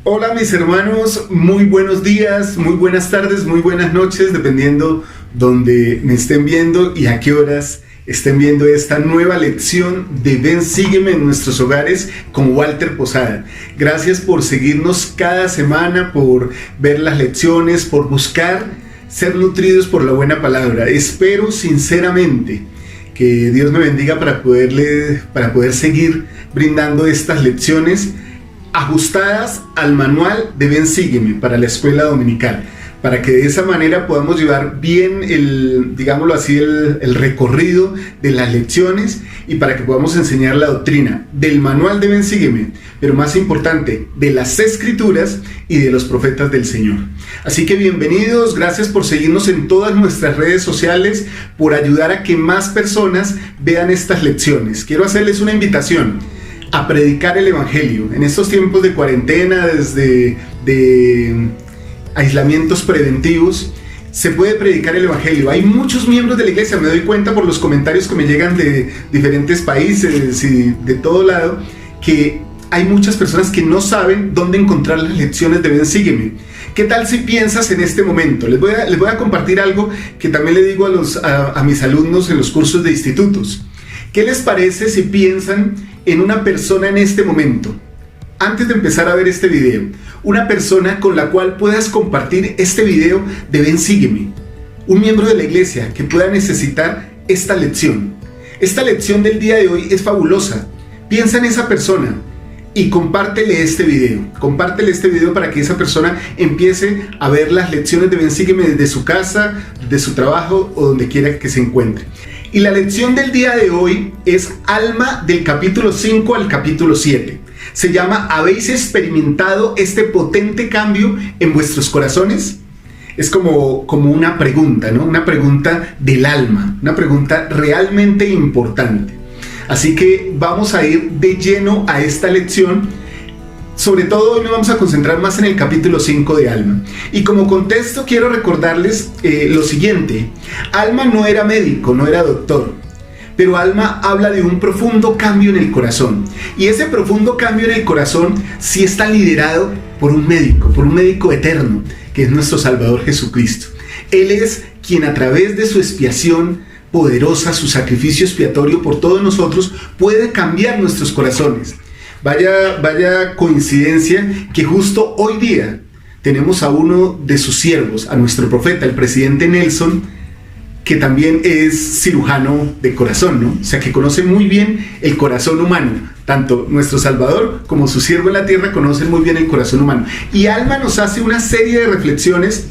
Hola mis hermanos, muy buenos días, muy buenas tardes, muy buenas noches, dependiendo donde me estén viendo y a qué horas estén viendo esta nueva lección de Ven, sígueme en nuestros hogares con Walter Posada. Gracias por seguirnos cada semana, por ver las lecciones, por buscar ser nutridos por la buena palabra. Espero sinceramente que Dios me bendiga para poder seguir brindando estas lecciones ajustadas al manual de Ven, sígueme para la escuela dominical, para que de esa manera podamos llevar bien digámoslo así, el recorrido de las lecciones y para que podamos enseñar la doctrina del manual de Ven, sígueme, pero más importante, de las escrituras y de los profetas del Señor. Así que bienvenidos, gracias por seguirnos en todas nuestras redes sociales, por ayudar a que más personas vean estas lecciones. Quiero hacerles una invitación a predicar el evangelio en estos tiempos de cuarentena, desde aislamientos preventivos. Se puede predicar el evangelio. Hay muchos miembros de la iglesia, me doy cuenta por los comentarios que me llegan de diferentes países y de todo lado, que hay muchas personas que no saben dónde encontrar las lecciones de Ven, sígueme. ¿Qué tal si piensas en este momento? Les voy a compartir algo que también le digo a mis alumnos en los cursos de institutos. ¿Qué les parece si piensan en una persona en este momento, antes de empezar a ver este video, una persona con la cual puedas compartir este video de Ven, sígueme, un miembro de la iglesia que pueda necesitar esta lección? Esta lección del día de hoy es fabulosa. Piensa en esa persona y compártele este video para que esa persona empiece a ver las lecciones de Ven, sígueme desde su casa, de su trabajo o donde quiera que se encuentre. Y la lección del día de hoy es Alma, del capítulo 5 al capítulo 7. Se llama ¿Habéis experimentado este potente cambio en vuestros corazones? Es como una pregunta, ¿no? Una pregunta del alma, una pregunta realmente importante. Así que vamos a ir de lleno a esta lección. Sobre todo hoy nos vamos a concentrar más en el capítulo 5 de Alma. Y como contexto quiero recordarles lo siguiente. Alma no era médico, no era doctor, pero Alma habla de un profundo cambio en el corazón. Y ese profundo cambio en el corazón sí está liderado por un médico eterno, que es nuestro Salvador Jesucristo. Él es quien a través de su expiación poderosa, su sacrificio expiatorio por todos nosotros, puede cambiar nuestros corazones. Vaya coincidencia que justo hoy día tenemos a uno de sus siervos, a nuestro profeta, el presidente Nelson, que también es cirujano de corazón, ¿no? O sea, que conoce muy bien el corazón humano. Tanto nuestro Salvador como su siervo en la tierra conocen muy bien el corazón humano. Y Alma nos hace una serie de reflexiones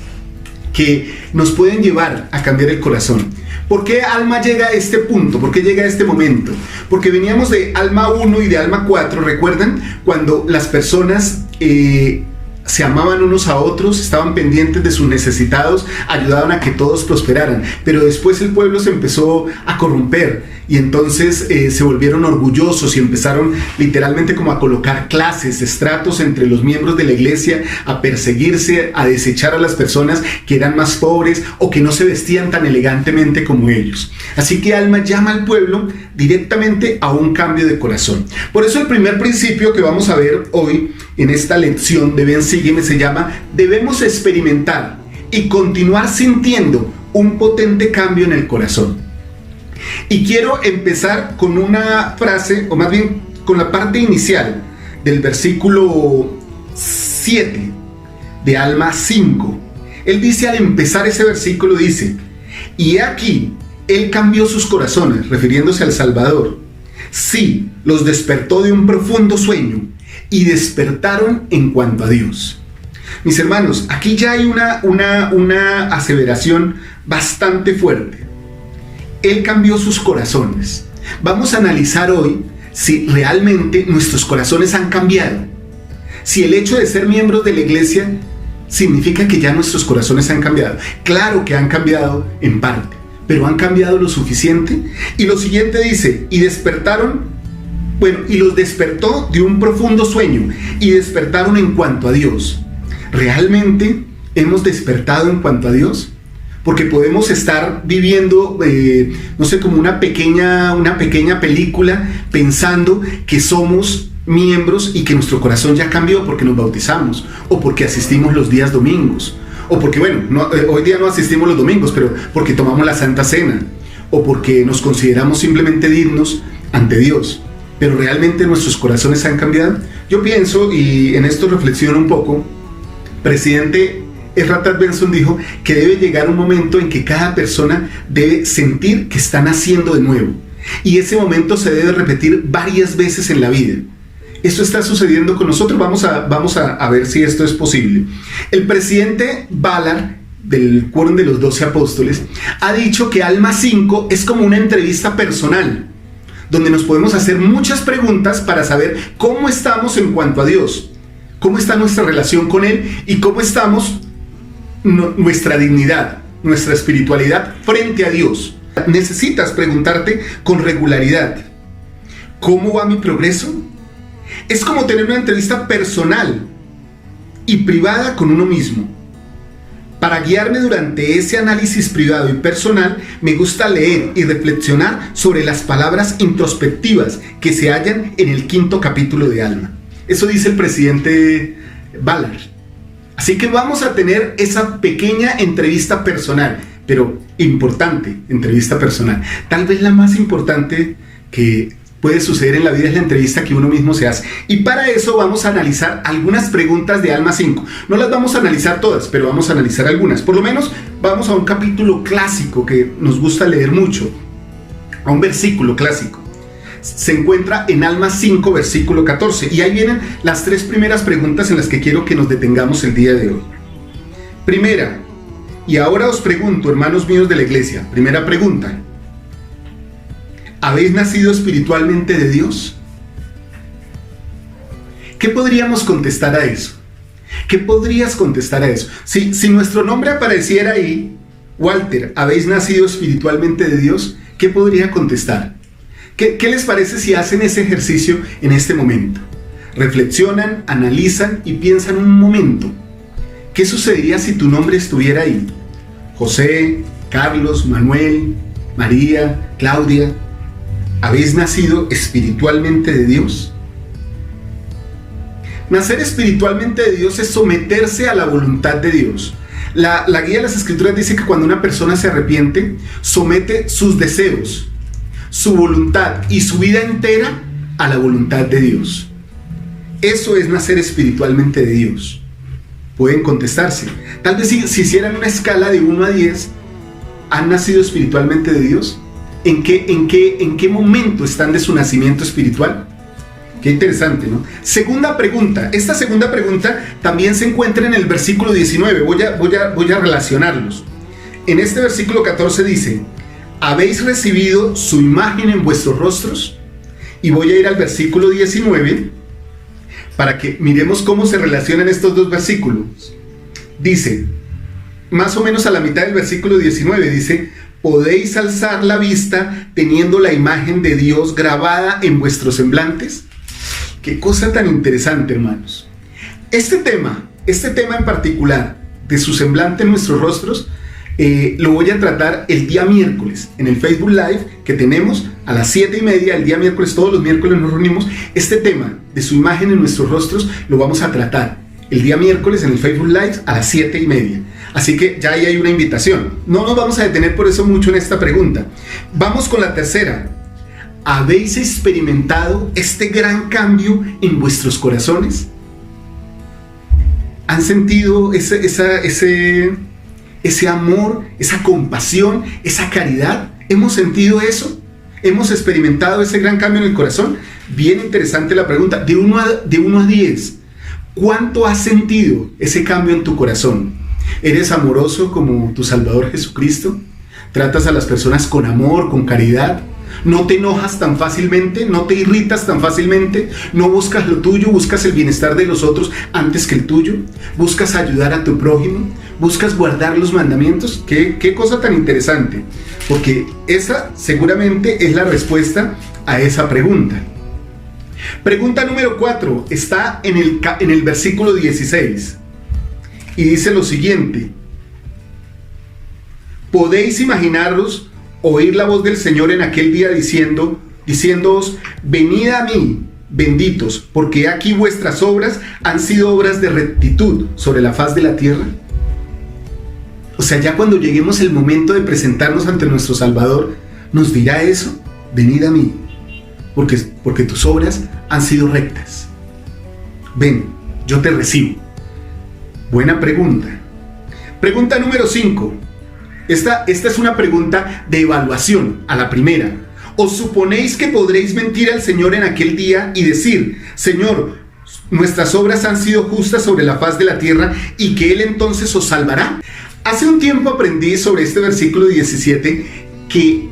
que nos pueden llevar a cambiar el corazón. ¿Por qué Alma llega a este punto? ¿Por qué llega a este momento? Porque veníamos de Alma 1 y de Alma 4, ¿recuerdan? Cuando las personas se amaban unos a otros, estaban pendientes de sus necesitados, ayudaban a que todos prosperaran. Pero después el pueblo se empezó a corromper y entonces se volvieron orgullosos y empezaron literalmente como a colocar clases, estratos entre los miembros de la iglesia, a perseguirse, a desechar a las personas que eran más pobres o que no se vestían tan elegantemente como ellos. Así que Alma llama al pueblo directamente a un cambio de corazón. Por eso el primer principio que vamos a ver hoy en esta lección de Ven, sígueme se llama: debemos experimentar y continuar sintiendo un potente cambio en el corazón. Y quiero empezar con una frase, o más bien con la parte inicial del versículo 7 de Alma 5. Él dice, al empezar ese versículo dice: y he aquí, Él cambió sus corazones, refiriéndose al Salvador. Sí, los despertó de un profundo sueño y despertaron en cuanto a Dios. Mis hermanos, aquí ya hay una aseveración bastante fuerte. Él cambió sus corazones. Vamos a analizar hoy si realmente nuestros corazones han cambiado. Si el hecho de ser miembros de la iglesia significa que ya nuestros corazones han cambiado. Claro que han cambiado en parte, pero han cambiado lo suficiente. Y lo siguiente dice, y despertaron, y los despertó de un profundo sueño y despertaron en cuanto a Dios. ¿Realmente hemos despertado en cuanto a Dios? Porque podemos estar viviendo, como una pequeña película, pensando que somos miembros y que nuestro corazón ya cambió porque nos bautizamos o porque asistimos los días domingos o porque, hoy día no asistimos los domingos, pero porque tomamos la Santa Cena o porque nos consideramos simplemente dignos ante Dios, pero realmente nuestros corazones han cambiado. Yo pienso, y en esto reflexiono un poco, presidente Ezra Taft Benson dijo que debe llegar un momento en que cada persona debe sentir que está naciendo de nuevo, y ese momento se debe repetir varias veces en la vida. Esto está sucediendo con nosotros. Vamos a ver si esto es posible. El presidente Ballard, del Quórum de los 12 Apóstoles, ha dicho que Alma 5 es como una entrevista personal, donde nos podemos hacer muchas preguntas para saber cómo estamos en cuanto a Dios, cómo está nuestra relación con Él y cómo estamos nuestra dignidad, nuestra espiritualidad frente a Dios. Necesitas preguntarte con regularidad: ¿cómo va mi progreso? Es como tener una entrevista personal y privada con uno mismo. Para guiarme durante ese análisis privado y personal, me gusta leer y reflexionar sobre las palabras introspectivas que se hallan en el 5º capítulo de Alma. Eso dice el presidente Ballard. Así que vamos a tener esa pequeña entrevista personal, pero importante entrevista personal. Tal vez la más importante que puede suceder en la vida es la entrevista que uno mismo se hace. Y para eso vamos a analizar algunas preguntas de Alma 5. No las vamos a analizar todas, pero vamos a analizar algunas. Por lo menos vamos a un capítulo clásico que nos gusta leer mucho, a un versículo clásico. Se encuentra en Alma 5, versículo 14. Y ahí vienen las 3 primeras preguntas en las que quiero que nos detengamos el día de hoy. Primera, y ahora os pregunto, hermanos míos de la iglesia, primera pregunta: ¿habéis nacido espiritualmente de Dios? ¿Qué podríamos contestar a eso? ¿Qué podrías contestar a eso? Si nuestro nombre apareciera ahí, Walter, ¿habéis nacido espiritualmente de Dios? ¿Qué podría contestar? ¿Qué les parece si hacen ese ejercicio en este momento? Reflexionan, analizan y piensan un momento. ¿Qué sucedería si tu nombre estuviera ahí? José, Carlos, Manuel, María, Claudia. ¿Habéis nacido espiritualmente de Dios? Nacer espiritualmente de Dios es someterse a la voluntad de Dios. La guía de las Escrituras dice que cuando una persona se arrepiente, somete sus deseos, su voluntad y su vida entera a la voluntad de Dios. Eso es nacer espiritualmente de Dios. Pueden contestarse. Tal vez si hicieran una escala de 1 a 10, ¿han nacido espiritualmente de Dios? ¿En qué momento están de su nacimiento espiritual? Qué interesante, ¿no? Segunda pregunta. Esta segunda pregunta también se encuentra en el versículo 19. Voy a relacionarlos. En este versículo 14 dice: ¿habéis recibido su imagen en vuestros rostros? Y voy a ir al versículo 19 para que miremos cómo se relacionan estos dos versículos. Dice, más o menos a la mitad del versículo 19, dice: ¿podéis alzar la vista teniendo la imagen de Dios grabada en vuestros semblantes? Qué cosa tan interesante, hermanos. Este tema en particular, de su semblante en nuestros rostros, lo voy a tratar el día miércoles en el Facebook Live que tenemos a las 7:30. El día miércoles, todos los miércoles nos reunimos. Este tema de su imagen en nuestros rostros lo vamos a tratar el día miércoles en el Facebook Live a las 7:30. Así que ya ahí hay una invitación. No nos vamos a detener por eso mucho en esta pregunta. Vamos con la tercera. ¿Habéis experimentado este gran cambio en vuestros corazones? ¿Han sentido ese amor, esa compasión, esa caridad? ¿Hemos sentido eso? ¿Hemos experimentado ese gran cambio en el corazón? Bien interesante la pregunta. De 1 a 10, ¿cuánto has sentido ese cambio en tu corazón? ¿Eres amoroso como tu Salvador Jesucristo? ¿Tratas a las personas con amor, con caridad? ¿No te enojas tan fácilmente? ¿No te irritas tan fácilmente? ¿No buscas lo tuyo? ¿Buscas el bienestar de los otros antes que el tuyo? ¿Buscas ayudar a tu prójimo? ¿Buscas guardar los mandamientos? ¿Qué cosa tan interesante? Porque esa seguramente es la respuesta a esa pregunta. Pregunta número 4 está en el versículo 16 y dice lo siguiente: ¿podéis imaginaros oír la voz del Señor en aquel día diciéndoos: venid a mí, benditos, porque aquí vuestras obras han sido obras de rectitud sobre la faz de la tierra. O sea, ya cuando lleguemos el momento de presentarnos ante nuestro Salvador, nos dirá eso: venid a mí, porque tus obras han sido rectas. Ven, yo te recibo. Buena pregunta. Pregunta número 5. Esta es una pregunta de evaluación a la primera. ¿Os suponéis que podréis mentir al Señor en aquel día y decir: Señor, nuestras obras han sido justas sobre la faz de la tierra, y que Él entonces os salvará? Hace un tiempo aprendí sobre este versículo 17 que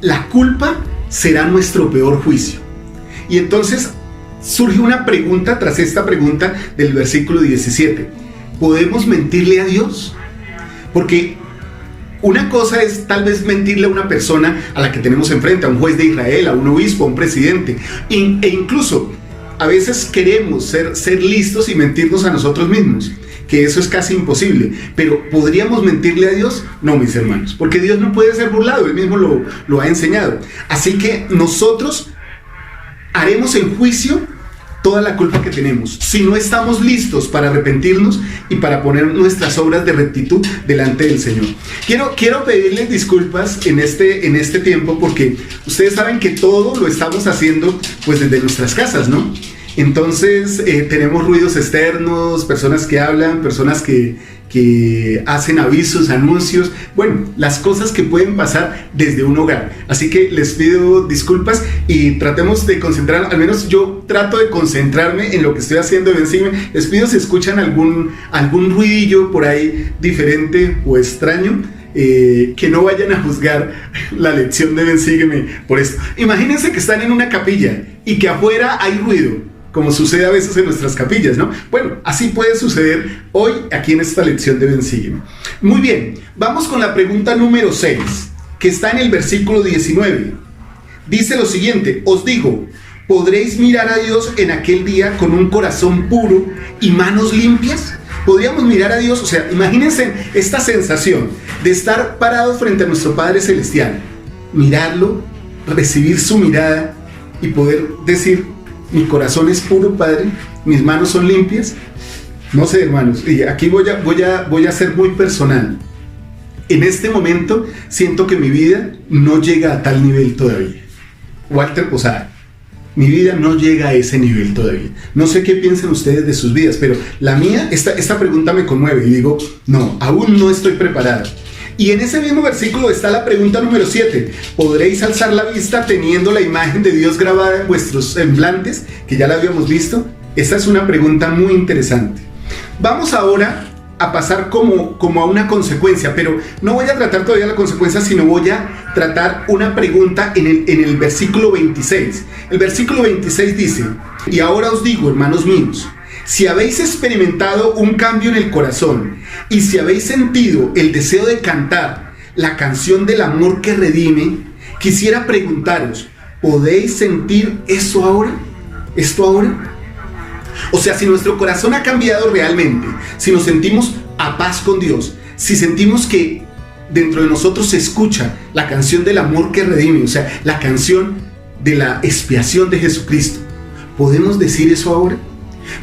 la culpa será nuestro peor juicio. Y entonces surge una pregunta tras esta pregunta del versículo 17. ¿Podemos mentirle a Dios? Porque una cosa es tal vez mentirle a una persona a la que tenemos enfrente, a un juez de Israel, a un obispo, a un presidente, e incluso a veces queremos ser listos y mentirnos a nosotros mismos, que eso es casi imposible. Pero ¿podríamos mentirle a Dios? No, mis hermanos, porque Dios no puede ser burlado, Él mismo lo ha enseñado. Así que nosotros haremos en juicio toda la culpa que tenemos, si no estamos listos para arrepentirnos y para poner nuestras obras de rectitud delante del Señor. Quiero pedirles disculpas en este tiempo, porque ustedes saben que todo lo estamos haciendo pues desde nuestras casas, ¿no? Entonces tenemos ruidos externos, personas que hablan, personas que hacen avisos, anuncios, bueno, las cosas que pueden pasar desde un hogar. Así que les pido disculpas y tratemos de concentrar, al menos yo trato de concentrarme en lo que estoy haciendo. Les pido si escuchan algún ruidillo por ahí diferente o extraño, que no vayan a juzgar la lección de Ven Sígueme por esto. Imagínense que están en una capilla y que afuera hay ruido, como sucede a veces en nuestras capillas, ¿no? Bueno, así puede suceder hoy aquí en esta lección de Ven Sígueme. Muy bien, vamos con la pregunta número 6, que está en el versículo 19. Dice lo siguiente: os digo, ¿podréis mirar a Dios en aquel día con un corazón puro y manos limpias? ¿Podríamos mirar a Dios? O sea, imagínense esta sensación de estar parados frente a nuestro Padre Celestial, mirarlo, recibir su mirada y poder decir: mi corazón es puro, Padre, mis manos son limpias. No sé, hermanos, y aquí voy a ser muy personal. En este momento siento que mi vida no llega a tal nivel todavía. Walter Posada, mi vida no llega a ese nivel todavía. No sé qué piensan ustedes de sus vidas, pero la mía, esta pregunta me conmueve y digo: no, aún no estoy preparado. Y en ese mismo versículo está la pregunta número 7. ¿Podréis alzar la vista teniendo la imagen de Dios grabada en vuestros semblantes? Que ya la habíamos visto. Esta es una pregunta muy interesante. Vamos ahora a pasar como a una consecuencia, pero no voy a tratar todavía la consecuencia, sino voy a tratar una pregunta en el versículo 26. El versículo 26 dice: y ahora os digo, hermanos míos, si habéis experimentado un cambio en el corazón y si habéis sentido el deseo de cantar la canción del amor que redime, quisiera preguntaros: ¿podéis sentir eso ahora? ¿Esto ahora? O sea, si nuestro corazón ha cambiado realmente, si nos sentimos a paz con Dios, si sentimos que dentro de nosotros se escucha la canción del amor que redime, o sea, la canción de la expiación de Jesucristo, ¿podemos decir eso ahora?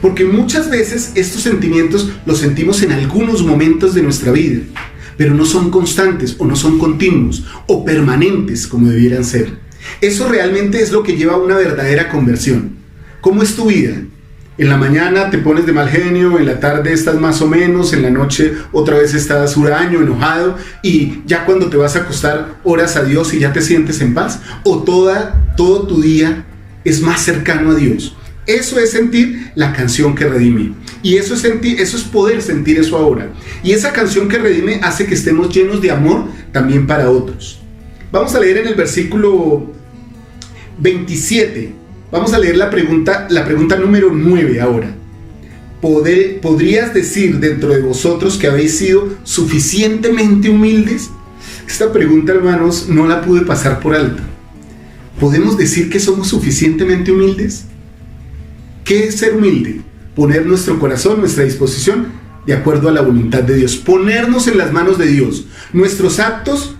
Porque muchas veces estos sentimientos los sentimos en algunos momentos de nuestra vida, pero no son constantes o no son continuos o permanentes como debieran ser. Eso realmente es lo que lleva a una verdadera conversión. ¿Cómo es tu vida? En la mañana te pones de mal genio, en la tarde estás más o menos, en la noche otra vez estás huraño, enojado, y ya cuando te vas a acostar oras a Dios y ya te sientes en paz, o todo tu día es más cercano a Dios. Eso es sentir la canción que redime, y eso es poder sentir eso ahora. Y esa canción que redime hace que estemos llenos de amor también para otros. Vamos a leer en el versículo 27. Vamos a leer la pregunta número 9 ahora. ¿Podrías decir dentro de vosotros que habéis sido suficientemente humildes? Esta pregunta, hermanos, no la pude pasar por alto. ¿Podemos decir que somos suficientemente humildes? ¿Qué es ser humilde? Poner nuestro corazón, nuestra disposición, de acuerdo a la voluntad de Dios. Ponernos en las manos de Dios. Nuestros actos,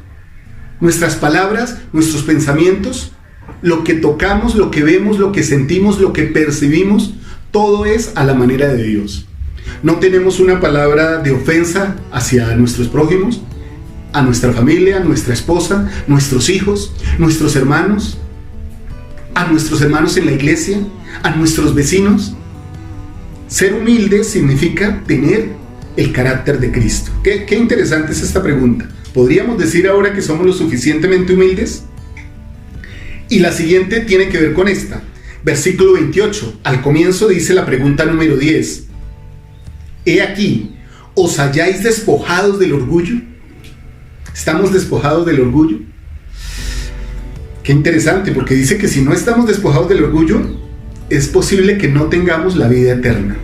nuestras palabras, nuestros pensamientos, lo que tocamos, lo que vemos, lo que sentimos, lo que percibimos, todo es a la manera de Dios. No tenemos una palabra de ofensa hacia nuestros prójimos, a nuestra familia, a nuestra esposa, nuestros hijos, nuestros hermanos, a nuestros hermanos en la iglesia, a nuestros vecinos. Ser humilde significa tener el carácter de Cristo. Qué interesante es esta pregunta. ¿Podríamos decir ahora que somos lo suficientemente humildes? Y la siguiente tiene que ver con esta. Versículo 28. Al comienzo dice la pregunta número 10. He aquí, ¿os halláis despojados del orgullo? ¿Estamos despojados del orgullo? Qué interesante, porque dice que si no estamos despojados del orgullo, es posible que no tengamos la vida eterna.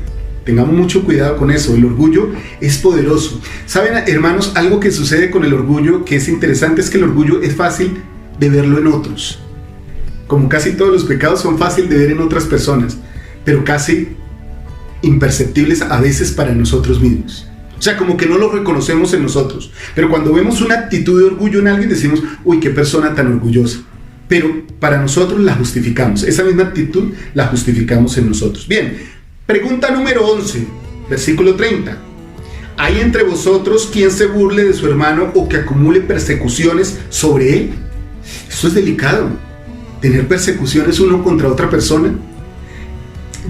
Tengamos mucho cuidado con eso. El orgullo es poderoso. Saben, hermanos, algo que sucede con el orgullo que es interesante es que el orgullo es fácil de verlo en otros. Como casi todos los pecados son fáciles de ver en otras personas, pero casi imperceptibles a veces para nosotros mismos. O sea, como que no lo reconocemos en nosotros. Pero cuando vemos una actitud de orgullo en alguien decimos, uy, qué persona tan orgullosa. Pero para nosotros la justificamos. Esa misma actitud la justificamos en nosotros. Bien, pregunta número 11, versículo 30. ¿Hay entre vosotros quien se burle de su hermano o que acumule persecuciones sobre él? Esto es delicado. Tener persecuciones uno contra otra persona.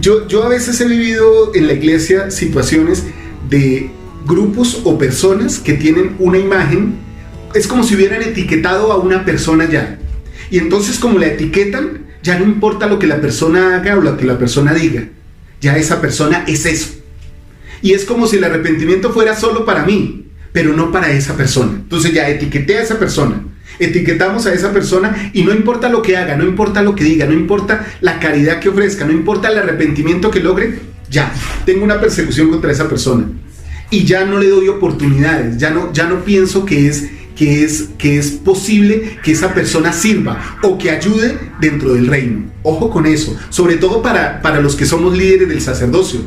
Yo a veces he vivido en la iglesia situaciones de grupos o personas que tienen una imagen. Es como si hubieran etiquetado a una persona ya. Y entonces como la etiquetan, ya no importa lo que la persona haga o lo que la persona diga. Ya esa persona es eso. Y es como si el arrepentimiento fuera solo para mí, pero no para esa persona. Entonces ya etiqueté a esa persona. Etiquetamos a esa persona y no importa lo que haga, no importa lo que diga, no importa la caridad que ofrezca, no importa el arrepentimiento que logre, ya tengo una persecución contra esa persona. Y ya no le doy oportunidades, ya no pienso que es posible que esa persona sirva o que ayude dentro del reino. Ojo con eso, sobre todo para los que somos líderes del sacerdocio,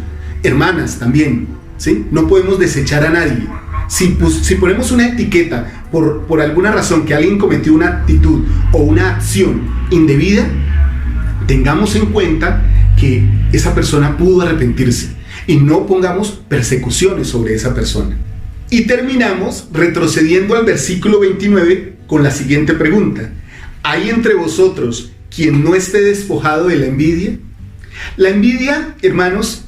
hermanas también, ¿sí? No podemos desechar a nadie. Si ponemos una etiqueta por alguna razón que alguien cometió una actitud o una acción indebida, tengamos en cuenta que esa persona pudo arrepentirse y no pongamos persecuciones sobre esa persona. Y terminamos retrocediendo al versículo 29 con la siguiente pregunta. ¿Hay entre vosotros quien no esté despojado de la envidia? La envidia, hermanos,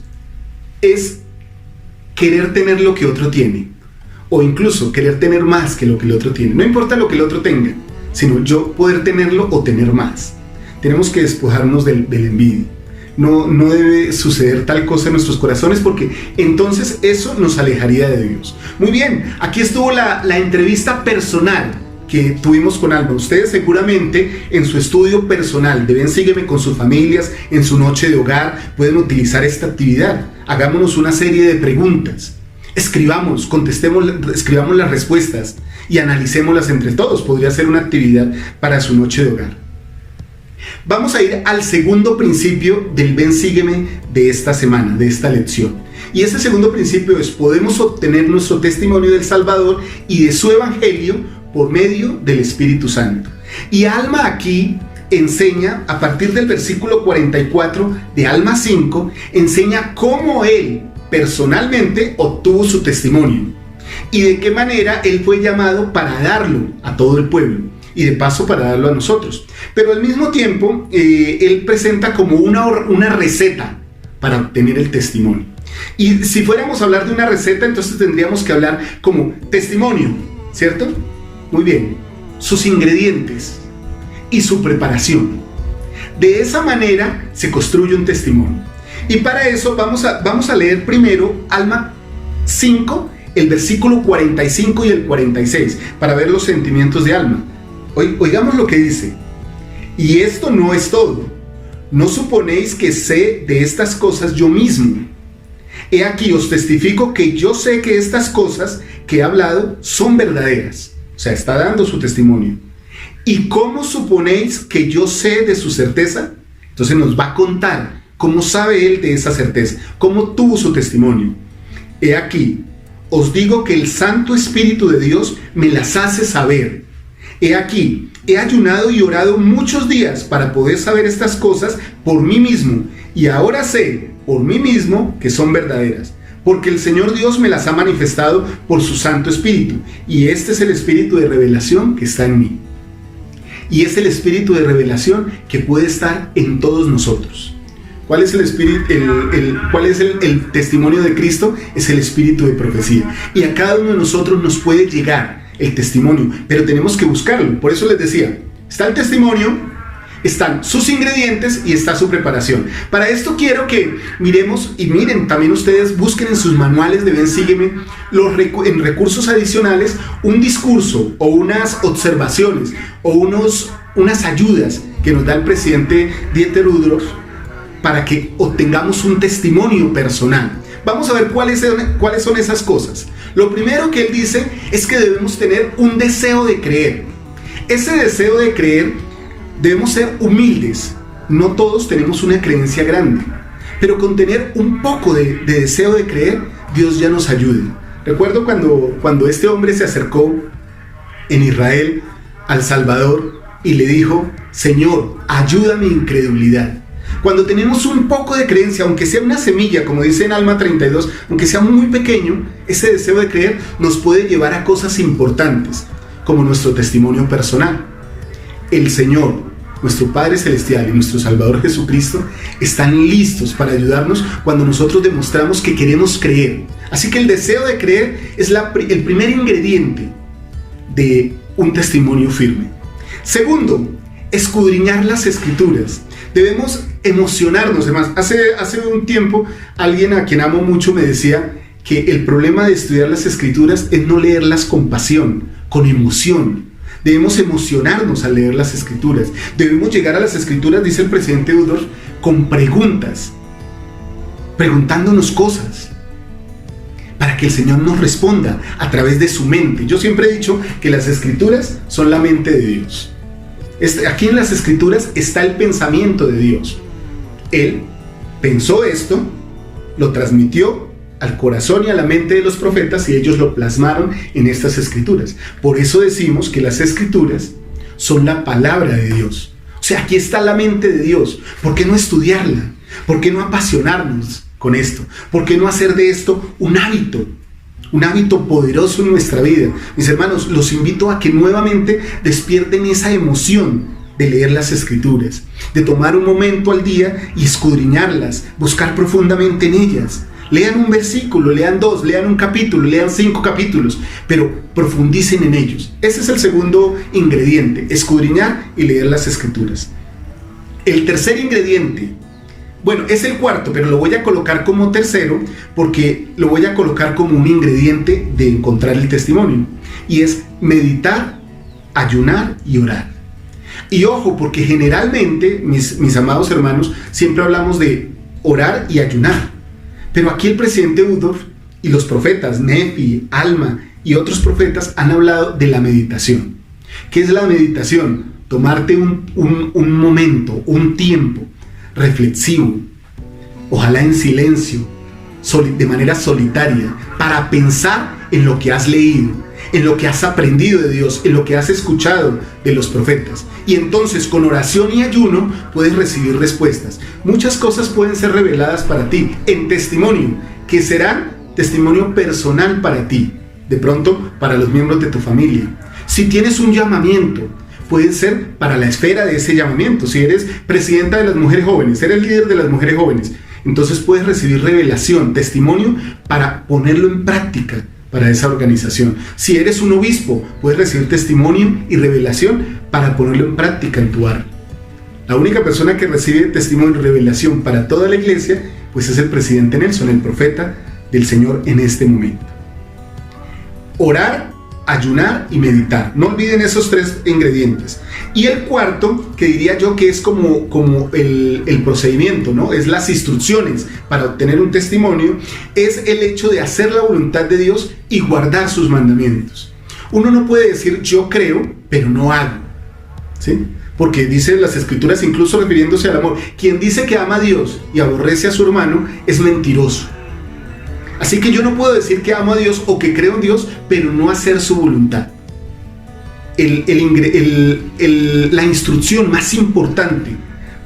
es querer tener lo que otro tiene, o incluso querer tener más que lo que el otro tiene. No importa lo que el otro tenga, sino yo poder tenerlo o tener más. Tenemos que despojarnos de la envidia. No debe suceder tal cosa en nuestros corazones, porque entonces eso nos alejaría de Dios. Muy bien, aquí estuvo la entrevista personal que tuvimos con Alma. Ustedes seguramente en su estudio personal de Ven Sígueme con sus familias, en su noche de hogar, pueden utilizar esta actividad. Hagámonos una serie de preguntas. Escribamos las respuestas y analicémoslas entre todos. Podría ser una actividad para su noche de hogar. Vamos a ir al segundo principio del Ven Sígueme de esta semana, de esta lección. Y ese segundo principio es: podemos obtener nuestro testimonio del Salvador y de su Evangelio por medio del Espíritu Santo. Y Alma aquí enseña, a partir del versículo 44 de Alma 5, enseña cómo él personalmente obtuvo su testimonio y de qué manera él fue llamado para darlo a todo el pueblo y de paso para darlo a nosotros. Pero al mismo tiempo él presenta como una receta para obtener el testimonio. Y si fuéramos a hablar de una receta, entonces tendríamos que hablar como testimonio, ¿cierto? Muy bien, sus ingredientes y su preparación. De esa manera se construye un testimonio. Y para eso vamos a leer primero Alma 5, el versículo 45 y el 46, para ver los sentimientos de Alma. Oigamos lo que dice. Y esto no es todo. ¿No suponéis que sé de estas cosas yo mismo? He aquí os testifico que yo sé que estas cosas que he hablado son verdaderas. O sea, está dando su testimonio. ¿Y cómo suponéis que yo sé de su certeza? Entonces nos va a contar cómo sabe él de esa certeza, cómo tuvo su testimonio. He aquí, os digo que el Santo Espíritu de Dios me las hace saber. He aquí, he ayunado y orado muchos días para poder saber estas cosas por mí mismo, y ahora sé por mí mismo que son verdaderas, porque el Señor Dios me las ha manifestado por su Santo Espíritu, y este es el Espíritu de revelación que está en mí. Y es el Espíritu de revelación que puede estar en todos nosotros. ¿Cuál es el espíritu? ¿Cuál es el testimonio de Cristo? Es el espíritu de profecía. Y a cada uno de nosotros nos puede llegar el testimonio, pero tenemos que buscarlo. Por eso les decía, está el testimonio, están sus ingredientes y está su preparación. Para esto quiero que miremos, y miren, también ustedes busquen en sus manuales de Ven, Sígueme, en recursos adicionales, un discurso o unas observaciones o unas ayudas que nos da el presidente Dieter Uchtdorf para que obtengamos un testimonio personal. Vamos a ver cuáles son esas cosas. Lo primero que él dice es que debemos tener un deseo de creer. Ese deseo de creer, debemos ser humildes. No todos tenemos una creencia grande, pero con tener un poco de deseo de creer, Dios ya nos ayuda. Recuerdo cuando este hombre se acercó en Israel al Salvador y le dijo: Señor, ayuda a mi incredulidad. Cuando tenemos un poco de creencia, aunque sea una semilla, como dice en Alma 32, aunque sea muy pequeño, ese deseo de creer nos puede llevar a cosas importantes, como nuestro testimonio personal. El Señor, nuestro Padre Celestial y nuestro Salvador Jesucristo están listos para ayudarnos cuando nosotros demostramos que queremos creer. Así que el deseo de creer es el primer ingrediente de un testimonio firme. Segundo, escudriñar las Escrituras. Debemos emocionarnos. Además, hace un tiempo alguien a quien amo mucho me decía que el problema de estudiar las Escrituras es no leerlas con pasión, con emoción. Debemos emocionarnos al leer las Escrituras. Debemos llegar a las Escrituras, dice el presidente Uchtdorf, con preguntas, preguntándonos cosas, para que el Señor nos responda a través de su mente. Yo siempre he dicho que las Escrituras son la mente de Dios. Aquí en las Escrituras está el pensamiento de Dios. Él pensó esto, lo transmitió al corazón y a la mente de los profetas y ellos lo plasmaron en estas Escrituras. Por eso decimos que las Escrituras son la palabra de Dios. O sea, aquí está la mente de Dios. ¿Por qué no estudiarla? ¿Por qué no apasionarnos con esto? ¿Por qué no hacer de esto un hábito? Un hábito poderoso en nuestra vida. Mis hermanos, los invito a que nuevamente despierten esa emoción de leer las Escrituras, de tomar un momento al día y escudriñarlas, buscar profundamente en ellas. Lean un versículo, lean 2, lean un capítulo, lean 5 capítulos, pero profundicen en ellos. Ese es el segundo ingrediente, escudriñar y leer las Escrituras. El tercer ingrediente, bueno, es el cuarto, pero lo voy a colocar como tercero porque lo voy a colocar como un ingrediente de encontrar el testimonio. Y es meditar, ayunar y orar. Y ojo, porque generalmente, mis amados hermanos, siempre hablamos de orar y ayunar. Pero aquí el presidente Uchtdorf y los profetas, Nefi, Alma y otros profetas han hablado de la meditación. ¿Qué es la meditación? Tomarte un momento, un tiempo reflexivo, ojalá en silencio, de manera solitaria, para pensar en lo que has leído, en lo que has aprendido de Dios, en lo que has escuchado de los profetas. Y entonces con oración y ayuno puedes recibir respuestas. Muchas cosas pueden ser reveladas para ti en testimonio, que serán testimonio personal para ti, de pronto para los miembros de tu familia. Si tienes un llamamiento, puede ser para la esfera de ese llamamiento. Si eres presidenta de las mujeres jóvenes, eres líder de las mujeres jóvenes, entonces puedes recibir revelación, testimonio para ponerlo en práctica para esa organización. Si eres un obispo, puedes recibir testimonio y revelación para ponerlo en práctica en tu barrio. La única persona que recibe testimonio y revelación para toda la iglesia, pues es el presidente Nelson, el profeta del Señor en este momento. Orar, ayunar y meditar. No olviden esos tres ingredientes. Y el cuarto, que diría yo que es como el procedimiento, ¿no? Es las instrucciones para obtener un testimonio, es el hecho de hacer la voluntad de Dios y guardar sus mandamientos. Uno no puede decir yo creo, pero no hago, ¿sí? Porque dice las Escrituras, incluso refiriéndose al amor, quien dice que ama a Dios y aborrece a su hermano es mentiroso. Así que yo no puedo decir que amo a Dios o que creo en Dios, pero no hacer su voluntad. la instrucción más importante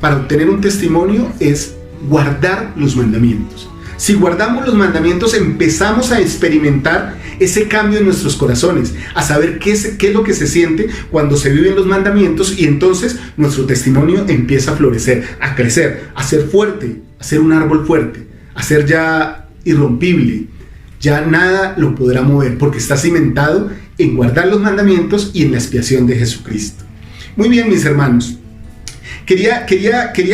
para obtener un testimonio es guardar los mandamientos. Si guardamos los mandamientos, empezamos a experimentar ese cambio en nuestros corazones, a saber qué es lo que se siente cuando se viven los mandamientos, y entonces nuestro testimonio empieza a florecer, a crecer, a ser fuerte, a ser un árbol fuerte, a ser ya irrompible. Ya nada lo podrá mover porque está cimentado en guardar los mandamientos y en la expiación de Jesucristo. Muy bien, mis hermanos. Quería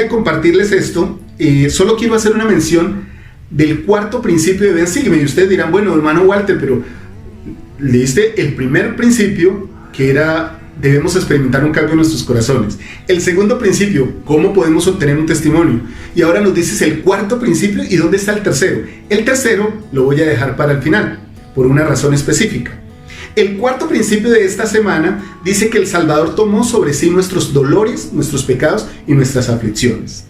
compartirles esto. Solo quiero hacer una mención del cuarto principio de Ven, sígueme. Y ustedes dirán, bueno, hermano Walter, pero leíste el primer principio, que era: debemos experimentar un cambio en nuestros corazones. El segundo principio: ¿cómo podemos obtener un testimonio? Y ahora nos dices el cuarto principio, ¿y dónde está el tercero? El tercero lo voy a dejar para el final, por una razón específica. El cuarto principio de esta semana dice que el Salvador tomó sobre sí nuestros dolores, nuestros pecados y nuestras aflicciones.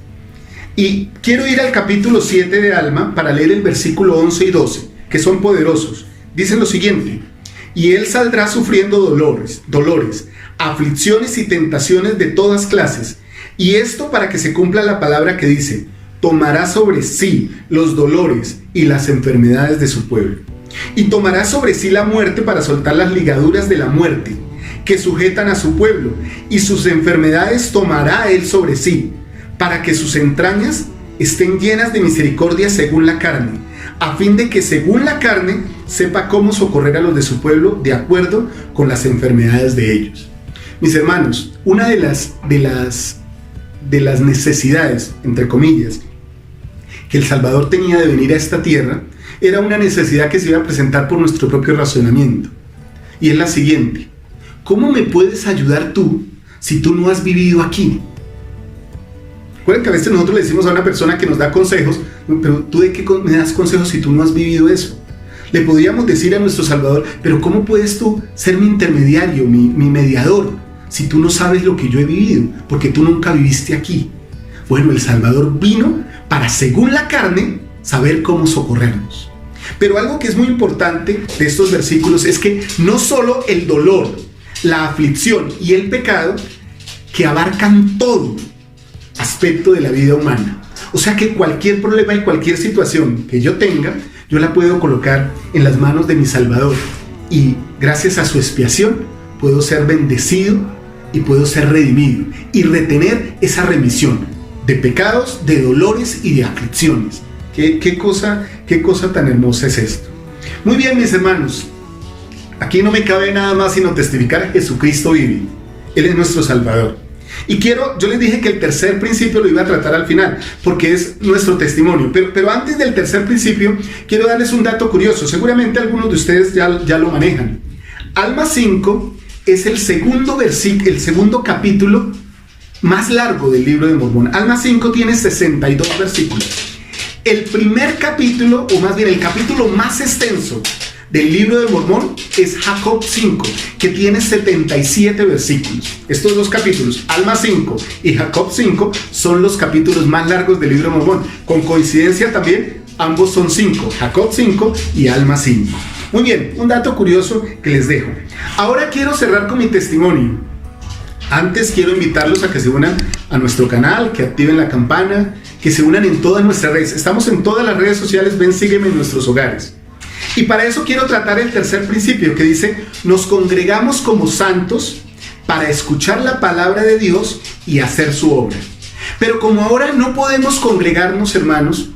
Y quiero ir al capítulo 7 de Alma para leer el versículo 11 y 12, que son poderosos. Dicen lo siguiente: y él saldrá sufriendo dolores, aflicciones y tentaciones de todas clases, y esto para que se cumpla la palabra que dice: tomará sobre sí los dolores y las enfermedades de su pueblo, y tomará sobre sí la muerte para soltar las ligaduras de la muerte que sujetan a su pueblo, y sus enfermedades tomará él sobre sí, para que sus entrañas estén llenas de misericordia según la carne, a fin de que según la carne sepa cómo socorrer a los de su pueblo de acuerdo con las enfermedades de ellos. Mis hermanos, una de las necesidades, entre comillas, que el Salvador tenía de venir a esta tierra, era una necesidad que se iba a presentar por nuestro propio razonamiento. Y es la siguiente: ¿cómo me puedes ayudar tú si tú no has vivido aquí? Recuerden que a veces nosotros le decimos a una persona que nos da consejos: pero ¿tú de qué me das consejos si tú no has vivido eso? Le podríamos decir a nuestro Salvador: pero ¿cómo puedes tú ser mi intermediario, mi mediador, si tú no sabes lo que yo he vivido? Porque tú nunca viviste aquí. Bueno, el Salvador vino para, según la carne, saber cómo socorrernos. Pero algo que es muy importante de estos versículos es que no solo el dolor, la aflicción y el pecado, que abarcan todo aspecto de la vida humana. O sea que cualquier problema y cualquier situación que yo tenga, yo la puedo colocar en las manos de mi Salvador, y gracias a su expiación puedo ser bendecido y puedo ser redimido y retener esa remisión de pecados, de dolores y de aflicciones. ¿Qué cosa tan hermosa es esto? Muy bien, mis hermanos, aquí no me cabe nada más sino testificar: Jesucristo vive. Él es nuestro Salvador. Y yo les dije que el tercer principio lo iba a tratar al final, porque es nuestro testimonio. Pero antes del tercer principio, quiero darles un dato curioso. Seguramente algunos de ustedes ya lo manejan. Alma 5 es el segundo capítulo más largo del libro de Mormón. Alma 5 tiene 62 versículos. El primer capítulo, o más bien el capítulo más extenso del libro de Mormón, es Jacob 5, que tiene 77 versículos. Estos dos capítulos, Alma 5 y Jacob 5, son los capítulos más largos del libro de Mormón. Con coincidencia también, ambos son 5, Jacob 5 y Alma 5. Muy bien, un dato curioso que les dejo. Ahora quiero cerrar con mi testimonio. Antes quiero invitarlos a que se unan a nuestro canal, que activen la campana, que se unan en todas nuestras redes. Estamos en todas las redes sociales. Ven, sígueme en nuestros hogares. Y para eso quiero tratar el tercer principio, que dice: nos congregamos como santos para escuchar la palabra de Dios y hacer su obra. Pero como ahora no podemos congregarnos, hermanos,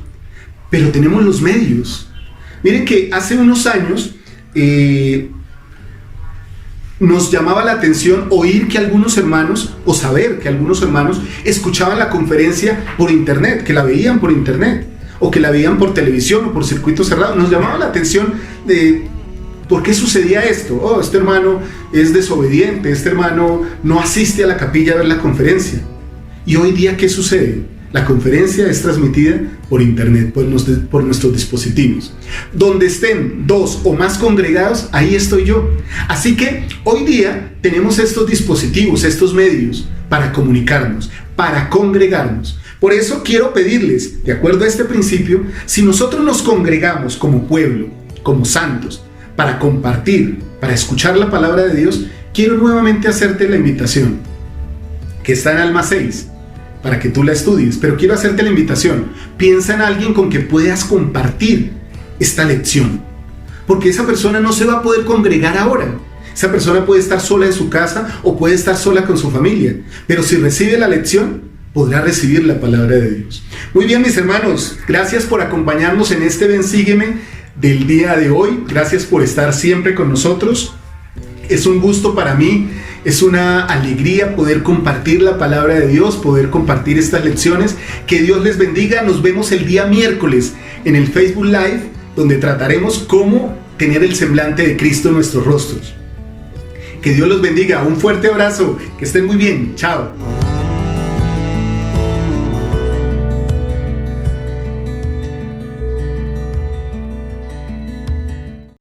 pero tenemos los medios. Miren que hace unos años nos llamaba la atención oír que algunos hermanos, o saber que algunos hermanos escuchaban la conferencia por internet, que la veían por internet, o que la veían por televisión o por circuito cerrado. Nos llamaba la atención de por qué sucedía esto. Oh, este hermano es desobediente, este hermano no asiste a la capilla a ver la conferencia. Y hoy día, ¿qué sucede? La conferencia es transmitida por internet, por nuestros dispositivos. Donde estén dos o más congregados, ahí estoy yo. Así que hoy día tenemos estos dispositivos, estos medios para comunicarnos, para congregarnos. Por eso quiero pedirles, de acuerdo a este principio, si nosotros nos congregamos como pueblo, como santos, para compartir, para escuchar la palabra de Dios, quiero nuevamente hacerte la invitación, que está en Alma 6, para que tú la estudies, pero quiero hacerte la invitación. Piensa en alguien con que puedas compartir esta lección, porque esa persona no se va a poder congregar ahora. Esa persona puede estar sola en su casa o puede estar sola con su familia, pero si recibe la lección, podrá recibir la palabra de Dios. Muy bien, mis hermanos, gracias por acompañarnos en este Ven Sígueme del día de hoy. Gracias por estar siempre con nosotros. Es un gusto para mí, es una alegría poder compartir la palabra de Dios, poder compartir estas lecciones. Que Dios les bendiga. Nos vemos el día miércoles en el Facebook Live, donde trataremos cómo tener el semblante de Cristo en nuestros rostros. Que Dios los bendiga. Un fuerte abrazo. Que estén muy bien. Chao.